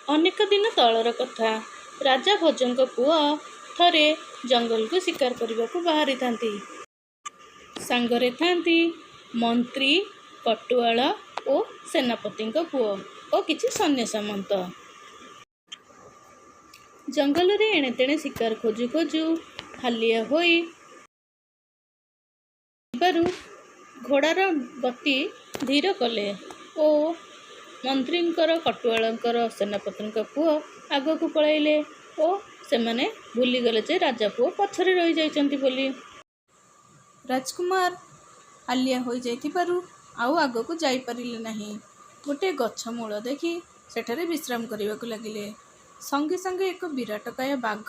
ଅନେକ ଦିନ ତଳର କଥା। ରାଜା ଭୋଜଙ୍କ ପୁଅ ଥରେ ଜଙ୍ଗଲକୁ ଶିକାର କରିବାକୁ ବାହାରିଥାନ୍ତି। ସାଙ୍ଗରେ ଥାନ୍ତି ମନ୍ତ୍ରୀ, କଟୁଆଳ ଓ ସେନାପତିଙ୍କ ପୁଅ ଓ କିଛି ସୈନ୍ୟ ସାମନ୍ତ। ଜଙ୍ଗଲରେ ଏଣେତେଣେ ଶିକାର ଖୋଜୁ ଖୋଜୁ ହାଲିଆ ହୋଇ ଘୋଡ଼ାର ଗତି ଧୀର କଲେ ଓ ମନ୍ତ୍ରୀଙ୍କର, କଟୁଆଳଙ୍କର, ସେନାପତିଙ୍କ ପୁଅ ଆଗକୁ ପଳାଇଲେ ଓ ସେମାନେ ଭୁଲିଗଲେ ଯେ ରାଜା ପୁଅ ପଛରେ ରହିଯାଇଛନ୍ତି ବୋଲି। ରାଜକୁମାର ହାଲିଆ ହୋଇଯାଇଥିବାରୁ ଆଉ ଆଗକୁ ଯାଇପାରିଲେ ନାହିଁ। ଗୋଟିଏ ଗଛ ମୂଳ ଦେଖି ସେଠାରେ ବିଶ୍ରାମ କରିବାକୁ ଲାଗିଲେ। ସଙ୍ଗେ ସଙ୍ଗେ ଏକ ବିରାଟକାୟ ବାଘ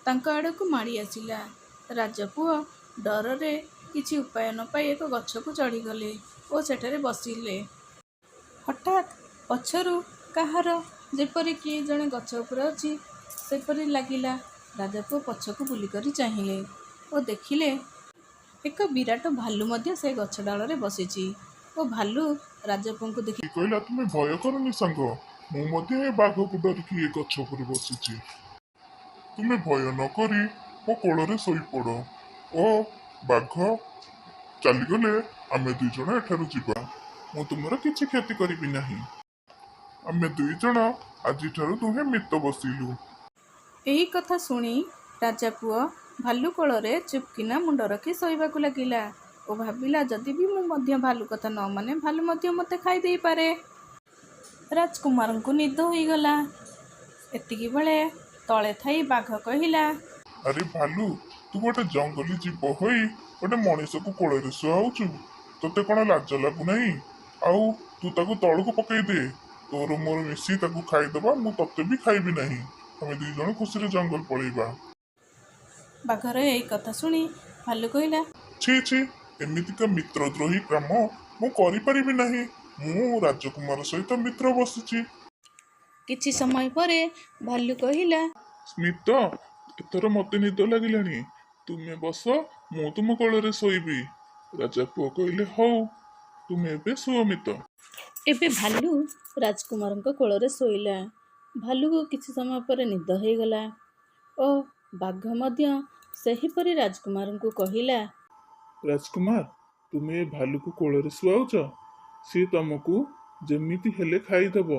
ତାଙ୍କ ଆଡ଼କୁ ମାଡ଼ି ଆସିଲା। ରାଜପୁଅ ଡରରେ କିଛି ଉପାୟ ନ ପାଇ ଏକ ଗଛକୁ ଚଢ଼ିଗଲେ ଓ ସେଠାରେ ବସିଲେ। ହଠାତ୍ ପଛରୁ କାହାର ଯେପରି କିଏ ଜଣେ ଗଛ ଉପରେ ଅଛି ସେପରି ଲାଗିଲା। ରାଜାପୁଅ ପଛକୁ ବୁଲିକରି ଚାହିଁଲେ ଓ ଦେଖିଲେ ଏକ ବିରାଟ ଭାଲୁ ମଧ୍ୟ ସେ ଗଛ ଡାଳରେ ବସିଛି ଓ ଭାଲୁ ରାଜାପୁଅଙ୍କୁ ଦେଖି କହିଲା, ତୁମେ ଭୟ କରନି ସାଙ୍ଗ, ମୁଁ ମଧ୍ୟ ଏ ବାଘକୁ ଡରିକି ଏ ଗଛ ଉପରେ ବସିଛି। ତୁମେ ଭୟ ନ କରି ମୋ କୋଳରେ ଶୋଇପଡ଼ ଓ ବାଘ ଚାଲିଗଲେ ଆମେ ଦୁଇ ଜଣ ଏଠାରୁ ଯିବା। ମୁଁ ତୁମର କିଛି କ୍ଷତି କରିବି ନାହିଁ। ଆମେ ଦୁଇ ଜଣ ଆଜିଠାରୁ ଦୁହେଁ ମିତ ବସିଲୁ। ଏହି କଥା ଶୁଣି ରାଜାପୁଅ ଭାଲୁ କୋଳରେ ଚୁପକିନା ମୁଣ୍ଡ ରଖି ଶୋଇବାକୁ ଲାଗିଲା ଓ ଭାବିଲା, ଯଦି ବି ମୁଁ ମଧ୍ୟ ଭାଲୁ କଥା ନ ମାନେ ଭାଲୁ ମଧ୍ୟ ମୋତେ ଖାଇ ଦେଇପାରେ। ରାଜକୁମାରଙ୍କୁ ନିଦ ହୋଇଗଲା। ଏତିକିବେଳେ ତଳେ ଥାଇ ବାଘ କହିଲା, ଆରେ ଭାଲୁ, ତୁ ଗୋଟେ ଜଙ୍ଗଲୀ ଜୀବ ହୋଇ ଗୋଟେ ମଣିଷକୁ କୋଳରେ ଶୁଆଉଛୁ। ତୋତେ କ'ଣ ଲାଜ ଲାଗୁନାହିଁ? ଆଉ ତୁ ତାକୁ ତଳକୁ ପକେଇ ଦେ। ତୋର ମୋର ମିଶି ତାକୁ ଖାଇଦବା। ମୁଁ ତତେ ବି ଖାଇବି ନାହିଁ। ଆମେ ଦୁଇ ଜଣ ଖୁସିରେ ଜଙ୍ଗଲ ପଳେଇବା। ବାଘର ଏହି କଥା ଶୁଣି ଭାଲୁ କହିଲା, ଛି ଛି, ଏମିତିକା ମିତ୍ରଦ୍ରୋହୀ କାମ ମୁଁ କରିପାରିବି ନାହିଁ। ମୁଁ ରାଜକୁମାର ସହିତ ମିତ୍ର ବସିଛି। କିଛି ସମୟ ପରେ ଭାଲୁ କହିଲା, ସ୍ମିତ, ଏଥର ମତେ ନିଦ ଲାଗିଲାଣି। ତୁମେ ବସ, ମୁଁ ତୁମ କୋଳରେ ଶୋଇବି। ରାଜାପୁଅ କହିଲେ, ହଉ, ତୁମେ ଏବେ ଶୁଅ ମିତ। ଏବେ ଭାଲୁ ରାଜକୁମାରଙ୍କ କୋଳରେ ଶୋଇଲା। ଭାଲୁକୁ କିଛି ସମୟ ପରେ ନିଦ ହେଇଗଲା ଓ ବାଘ ମଧ୍ୟ ସେହିପରି ରାଜକୁମାରଙ୍କୁ କହିଲା, ରାଜକୁମାର, ତୁମେ ଏ ଭାଲୁକୁ କୋଳରେ ଶୁଆଉଛ, ସିଏ ତମକୁ ଯେମିତି ହେଲେ ଖାଇଦେବ।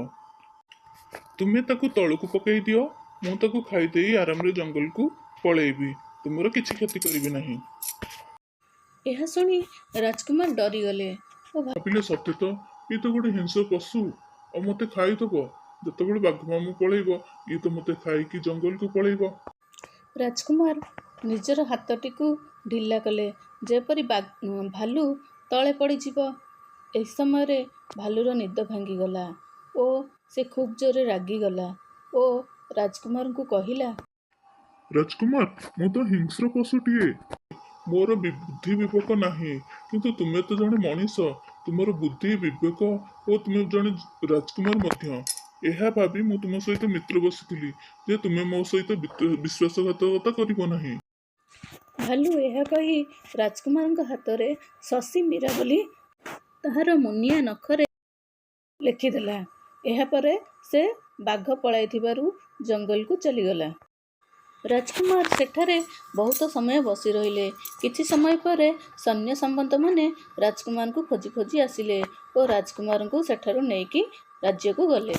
ତୁମେ ତାକୁ ତଳକୁ ପକେଇ ଦିଅ, ମୁଁ ତାକୁ ଖାଇଦେଇ ଆରାମରେ ଜଙ୍ଗଲକୁ ପଳେଇବି। ତୁମର କିଛି କ୍ଷତି କରିବି ନାହିଁ। ଏହା ଶୁଣି ରାଜକୁମାର ଡରିଗଲେ ଓ ଭାବିଲେ, ସତେ ତ, ଇଏ ତ ଗୋଟେ ହିଂସ୍ର ପଶୁ ଆଉ ମତେ ଖାଇଦବ। ଯେତେବେଳେ ବାଘ ମାମୁଁ ପଳେଇବ, ଇଏ ତ ମତେ ଖାଇକି ଜଙ୍ଗଲକୁ ପଳେଇବ। ରାଜକୁମାର ନିଜର ହାତଟିକୁ ଢିଲା କଲେ ଯେପରି ଭାଲୁ ତଳେ ପଡ଼ିଯିବ। ଏହି ସମୟରେ ଭାଲୁର ନିଦ ଭାଙ୍ଗିଗଲା ଓ ସେ ଖୁବ୍ ଜୋରରେ ରାଗିଗଲା ଓ ରାଜକୁମାରଙ୍କୁ କହିଲା, ରାଜକୁମାର, ମୁଁ ତ ହିଂସ୍ର ପଶୁଟିଏ। ମୋର ବୁଦ୍ଧି ବିବେକ ନାହିଁ। କିନ୍ତୁ ତୁମେ ତ ଜଣେ ମଣିଷ। ତୁମର ବୁଦ୍ଧି ବିବେକ ଓ ତୁମେ ଜଣେ ରାଜକୁମାର ମଧ୍ୟ। ଏହା ଭାବି ମୁଁ ତୁମ ସହିତ ମିତ୍ର ବସିଥିଲି ଯେ ତୁମେ ମୋ ସହିତ ବିଶ୍ୱାସଘାତକତା କରିବ ନାହିଁ। ଭାଲୁ ଏହା କହି ରାଜକୁମାରଙ୍କ ହାତରେ ଶଶୀ ମୀରା ବୋଲି ତାହାର ମୁନିଆ ନଖରେ ଲେଖିଦେଲା। ଏହାପରେ ସେ ବାଘ ପଳାଇଥିବାରୁ ଜଙ୍ଗଲକୁ ଚାଲିଗଲା। ରାଜକୁମାର ସେଠାରେ ବହୁତ ସମୟ ବସି ରହିଲେ। କିଛି ସମୟ ପରେ ସୈନ୍ୟ ସାମନ୍ତମାନେ ରାଜକୁମାରଙ୍କୁ ଖୋଜି ଖୋଜି ଆସିଲେ ଓ ରାଜକୁମାରଙ୍କୁ ସେଠାରୁ ନେଇକି ରାଜ୍ୟକୁ ଗଲେ।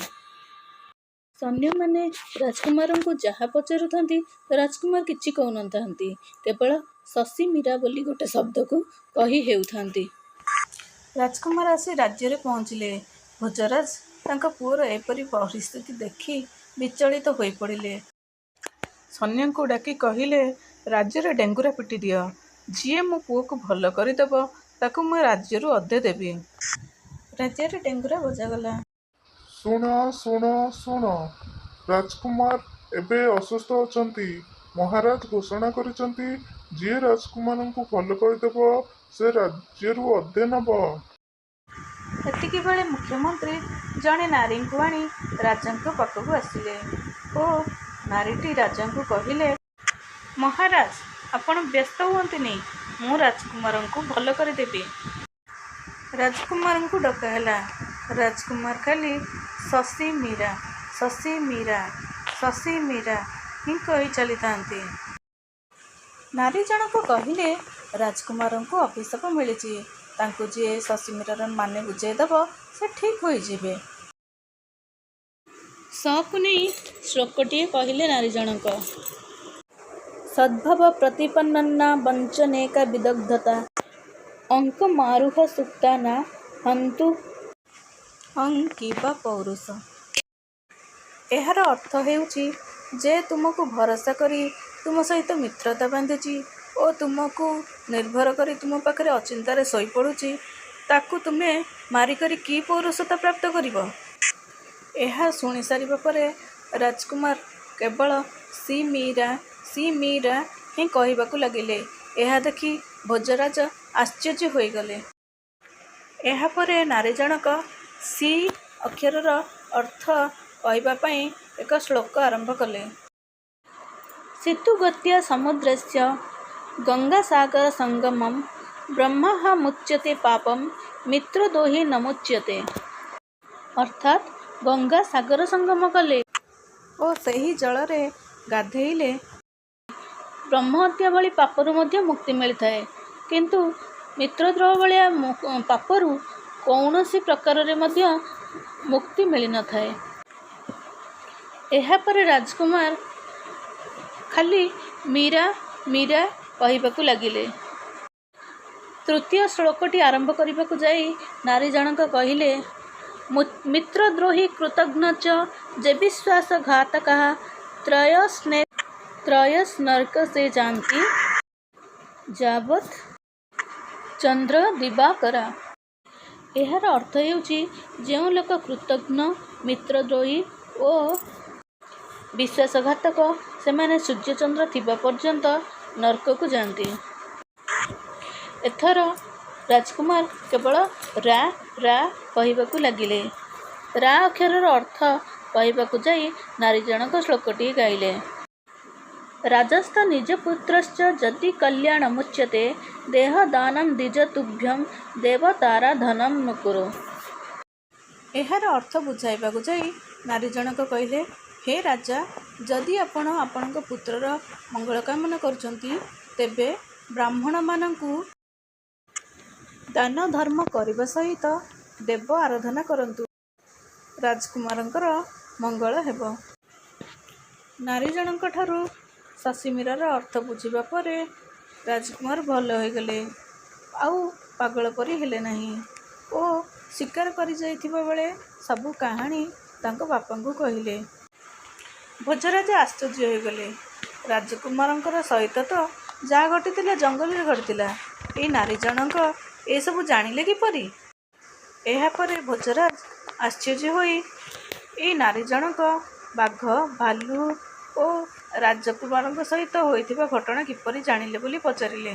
ସୈନ୍ୟମାନେ ରାଜକୁମାରଙ୍କୁ ଯାହା ପଚାରୁଥାନ୍ତି ରାଜକୁମାର କିଛି କହୁନଥାନ୍ତି, କେବଳ ଶଶୀ ମୀରା ବୋଲି ଗୋଟେ ଶବ୍ଦକୁ କହି ହେଉଥାନ୍ତି। ରାଜକୁମାର ଆସି ରାଜ୍ୟରେ ପହଞ୍ଚିଲେ। ଭୋଜରାଜ ତାଙ୍କ ପୁଅର ଏପରି ପରିସ୍ଥିତି ଦେଖି ବିଚଳିତ ହୋଇପଡ଼ିଲେ। ସୈନ୍ୟଙ୍କୁ ଡାକି କହିଲେ, ରାଜ୍ୟରେ ଡେଙ୍ଗୁରା ପିଟି ଦିଅ। ଯିଏ ମୋ ପୁଅକୁ ଭଲ କରିଦେବ ତାକୁ ମୁଁ ରାଜ୍ୟରୁ ଅଧେ ଦେବି। ରାଜ୍ୟରେ ଡେଙ୍ଗୁରା ବଜାଗଲା। ଶୁଣ ଶୁଣ ଶୁଣ, ରାଜକୁମାର ଏବେ ଅସୁସ୍ଥ ଅଛନ୍ତି। ମହାରାଜ ଘୋଷଣା କରିଛନ୍ତି, ଯିଏ ରାଜକୁମାରଙ୍କୁ ଭଲ କରିଦେବ ସେ ରାଜ୍ୟରୁ ଅଧେ ନେବ। ଏତିକିବେଳେ ମୁଖ୍ୟମନ୍ତ୍ରୀ ଜଣେ ନାରୀଙ୍କୁ ଆଣି ରାଜାଙ୍କ ପାଖକୁ ଆସିଲେ ଓ ନାରୀଟି ରାଜାଙ୍କୁ କହିଲେ, ମହାରାଜ, ଆପଣ ବ୍ୟସ୍ତ ହୁଅନ୍ତୁନି, ମୁଁ ରାଜକୁମାରଙ୍କୁ ଭଲ କରିଦେବି। ରାଜକୁମାରଙ୍କୁ ଡକାହେଲା। ରାଜକୁମାର ଖାଲି ଶଶୀ ମୀରା ଶଶୀ ମୀରା ହିଁ କହି ଚାଲିଥାନ୍ତି। ନାରୀ ଜଣକ କହିଲେ, ରାଜକୁମାରଙ୍କୁ ଅଭିଶାପ ମିଳିଛି। ତାଙ୍କୁ ଯିଏ ଶଶୀମୀରାର ମାନେ ବୁଝାଇଦେବ ସେ ଠିକ୍ ହୋଇଯିବେ। ସକୁ ନେଇ ଶ୍ଲୋକଟିଏ କହିଲେ ନାରୀ ଜଣକ। ସଦ୍ଭାବ ପ୍ରତିପନ୍ନା ବଞ୍ଚନେକା ବିଦଗ୍ଧତା ଅଙ୍କମାରୁହ ସୁକ୍ତାନା ହନ୍ତୁ ଅଙ୍କିବା ପୌରୁଷ। ଏହାର ଅର୍ଥ ହେଉଛି, ଯେ ତୁମକୁ ଭରସା କରି ତୁମ ସହିତ ମିତ୍ରତା ବାନ୍ଧିଛି ଓ ତୁମକୁ ନିର୍ଭର କରି ତୁମ ପାଖରେ ଅଚିନ୍ତାରେ ଶୋଇପଡ଼ୁଛି, ତାକୁ ତୁମେ ମାରିକରି କି ପୌରୁଷତା ପ୍ରାପ୍ତ କରିବ? ଏହା ଶୁଣିସାରିବା ପରେ ରାଜକୁମାର କେବଳ ସି ମୀରା ହିଁ କହିବାକୁ ଲାଗିଲେ। ଏହା ଦେଖି ଭୋଜରାଜ ଆଶ୍ଚର୍ଯ୍ୟ ହୋଇଗଲେ। ଏହାପରେ ନାରୀ ଜଣକ ସି ଅକ୍ଷରର ଅର୍ଥ କହିବା ପାଇଁ ଏକ ଶ୍ଲୋକ ଆରମ୍ଭ କଲେ। ସିତୁଗତ୍ୟା ସମୁଦ୍ରସ୍ୟ ଗଙ୍ଗାସାଗର ସଙ୍ଗମଂ ବ୍ରହ୍ମଃ ମୁଚ୍ୟତେ ପାପଂ ମିତ୍ରଦ୍ରୋହୀ ନ ମୁଚ୍ୟତେ। ଅର୍ଥାତ୍ ଗଙ୍ଗା ସାଗର ସଙ୍ଗମ କଲେ ଓ ସେହି ଜଳରେ ଗାଧେଇଲେ ବ୍ରହ୍ମହତ୍ୟା ଭଳି ପାପରୁ ମଧ୍ୟ ମୁକ୍ତି ମିଳିଥାଏ, କିନ୍ତୁ ମିତ୍ରଦ୍ରୋହ ଭଳିଆ ପାପରୁ କୌଣସି ପ୍ରକାରରେ ମଧ୍ୟ ମୁକ୍ତି ମିଳିନଥାଏ। ଏହାପରେ ରାଜକୁମାର ଖାଲି ମୀରା କହିବାକୁ ଲାଗିଲେ। ତୃତୀୟ ଶ୍ଲୋକଟି ଆରମ୍ଭ କରିବାକୁ ଯାଇ ନାରୀ ଜଣକ କହିଲେ, ମିତ୍ରଦ୍ରୋହୀ କୃତଘ୍ନଚ ଯେ ବିଶ୍ୱାସ ଘାତକାଃ ତ୍ରୟସ୍ନର୍କ ସେ ଯାନ୍ତି ଯାବତ୍ ଚନ୍ଦ୍ର ଦିବାକରା। ଏହାର ଅର୍ଥ ହେଉଛି, ଯେଉଁ ଲୋକ କୃତଘ୍ନ, ମିତ୍ରଦ୍ରୋହୀ ଓ ବିଶ୍ୱାସଘାତକ ସେମାନେ ସୂର୍ଯ୍ୟଚନ୍ଦ୍ର ଥିବା ପର୍ଯ୍ୟନ୍ତ ନର୍କକୁ ଯାଆନ୍ତି। ଏଥର ରାଜକୁମାର କେବଳ ରା କହିବାକୁ ଲାଗିଲେ। ରା ଅକ୍ଷରର ଅର୍ଥ କହିବାକୁ ଯାଇ ନାରୀ ଜଣକ ଶ୍ଲୋକଟିଏ ଗାଇଲେ। ରାଜସ୍ଥ ନିଜ ପୁତ୍ରଶ୍ଚ ଯଦି କଲ୍ୟାଣମୁଚ୍ୟତେ ଦେହ ଦାନଂ ଦ୍ୱିଜ ତୁଭ୍ୟଂ ଦେବତାରାଧନଂ ନୁକୁରୁ। ଏହାର ଅର୍ଥ ବୁଝାଇବାକୁ ଯାଇ ନାରୀ ଜଣକ କହିଲେ, ହେ ରାଜା, ଯଦି ଆପଣ ଆପଣଙ୍କ ପୁତ୍ରର ମଙ୍ଗଳ କାମନା କରୁଛନ୍ତି, ତେବେ ବ୍ରାହ୍ମଣମାନଙ୍କୁ ଦାନ ଧର୍ମ କରିବା ସହିତ ଦେବ ଆରାଧନା କରନ୍ତୁ। ରାଜକୁମାରଙ୍କର ମଙ୍ଗଳ ହେବ। ନାରୀ ଜଣଙ୍କଠାରୁ ଶଶୀମୀରାର ଅର୍ଥ ବୁଝିବା ପରେ ରାଜକୁମାର ଭଲ ହୋଇଗଲେ, ଆଉ ପାଗଳ ପରି ହେଲେ ନାହିଁ ଓ ଶିକାର କରି ଯାଇଥିବା ବେଳେ ସବୁ କାହାଣୀ ତାଙ୍କ ବାପାଙ୍କୁ କହିଲେ। ଭୋଜରାଜ ଆଶ୍ଚର୍ଯ୍ୟ ହୋଇଗଲେ। ରାଜକୁମାରଙ୍କର ସହିତ ତ ଯାହା ଘଟିଥିଲା ଜଙ୍ଗଲରେ ଘଟିଥିଲା, ଏଇ ନାରୀ ଜଣକ ଏସବୁ ଜାଣିଲେ କିପରି? ଏହାପରେ ଭୋଜରାଜ ଆଶ୍ଚର୍ଯ୍ୟ ହୋଇ ଏଇ ନାରୀ ଜଣକ ବାଘ, ଭାଲୁ ଓ ରାଜକୁମାରଙ୍କ ସହିତ ହୋଇଥିବା ଘଟଣା କିପରି ଜାଣିଲେ ବୋଲି ପଚାରିଲେ।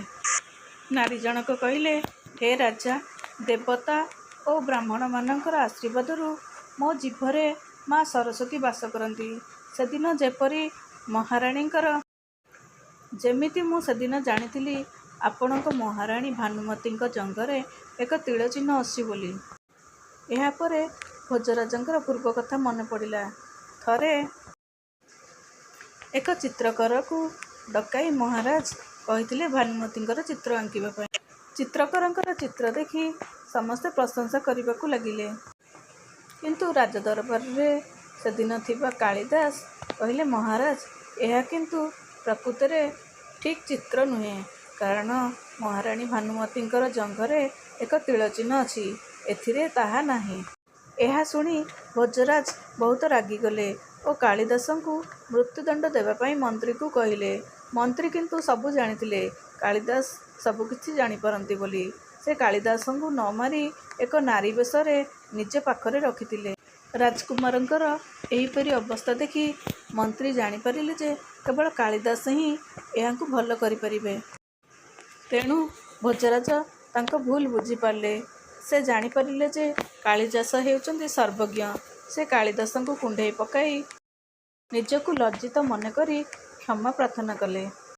ନାରୀ ଜଣକ କହିଲେ, ହେ ରାଜା, ଦେବତା ଓ ବ୍ରାହ୍ମଣମାନଙ୍କର ଆଶୀର୍ବାଦରୁ ମୋ ଜିଭରେ ମା ସରସ୍ୱତୀ ବାସ କରନ୍ତି। ସେଦିନ ଯେପରି ମହାରାଣୀଙ୍କର ଯେମିତି ମୁଁ ସେଦିନ ଜାଣିଥିଲି ଆପଣଙ୍କ ମହାରାଣୀ ଭାନୁମତୀଙ୍କ ଜଙ୍ଘରେ ଏକ ତିଳ ଚିହ୍ନ ଅଛି ବୋଲି। ଏହାପରେ ଭୋଜରାଜଙ୍କର ପୂର୍ବ କଥା ମନେ ପଡ଼ିଲା। ଥରେ ଏକ ଚିତ୍ରକରକୁ ଡକାଇ ମହାରାଜ କହିଥିଲେ ଭାନୁମତୀଙ୍କର ଚିତ୍ର ଆଙ୍କିବା ପାଇଁ। ଚିତ୍ରକରଙ୍କର ଚିତ୍ର ଦେଖି ସମସ୍ତେ ପ୍ରଶଂସା କରିବାକୁ ଲାଗିଲେ, କିନ୍ତୁ ରାଜଦରବାରରେ ସେଦିନ ଥିବା କାଳିଦାସ କହିଲେ, ମହାରାଜ, ଏହା କିନ୍ତୁ ପ୍ରକୃତରେ ଠିକ୍ ଚିତ୍ର ନୁହେଁ, କାରଣ ମହାରାଣୀ ଭାନୁମତୀଙ୍କର ଜଙ୍ଘରେ ଏକ ତିଳ ଚିହ୍ନ ଅଛି, ଏଥିରେ ତାହା ନାହିଁ। ଏହା ଶୁଣି ଭୋଜରାଜ ବହୁତ ରାଗିଗଲେ ଓ କାଳିଦାସଙ୍କୁ ମୃତ୍ୟୁଦଣ୍ଡ ଦେବା ପାଇଁ ମନ୍ତ୍ରୀକୁ କହିଲେ। ମନ୍ତ୍ରୀ କିନ୍ତୁ ସବୁ ଜାଣିଥିଲେ କାଳିଦାସ ସବୁକିଛି ଜାଣିପାରନ୍ତି ବୋଲି। ସେ କାଳିଦାସଙ୍କୁ ନ ମାରି ଏକ ନାରୀ ବେଶରେ ନିଜ ପାଖରେ ରଖିଥିଲେ। ରାଜକୁମାରଙ୍କର ଏହିପରି ଅବସ୍ଥା ଦେଖି ମନ୍ତ୍ରୀ ଜାଣିପାରିଲେ ଯେ କେବଳ କାଳିଦାସ ହିଁ ଏହାଙ୍କୁ ଭଲ କରିପାରିବେ। ତେଣୁ ଭୋଜରାଜ ତାଙ୍କ ଭୁଲ ବୁଝିପାରିଲେ। ସେ ଜାଣିପାରିଲେ ଯେ କାଳିଦାସ ହେଉଛନ୍ତି ସର୍ବଜ୍ଞ। ସେ କାଳିଦାସଙ୍କୁ କୁଣ୍ଢେଇ ପକାଇ ନିଜକୁ ଲଜ୍ଜିତ ମନେକରି କ୍ଷମା ପ୍ରାର୍ଥନା କଲେ।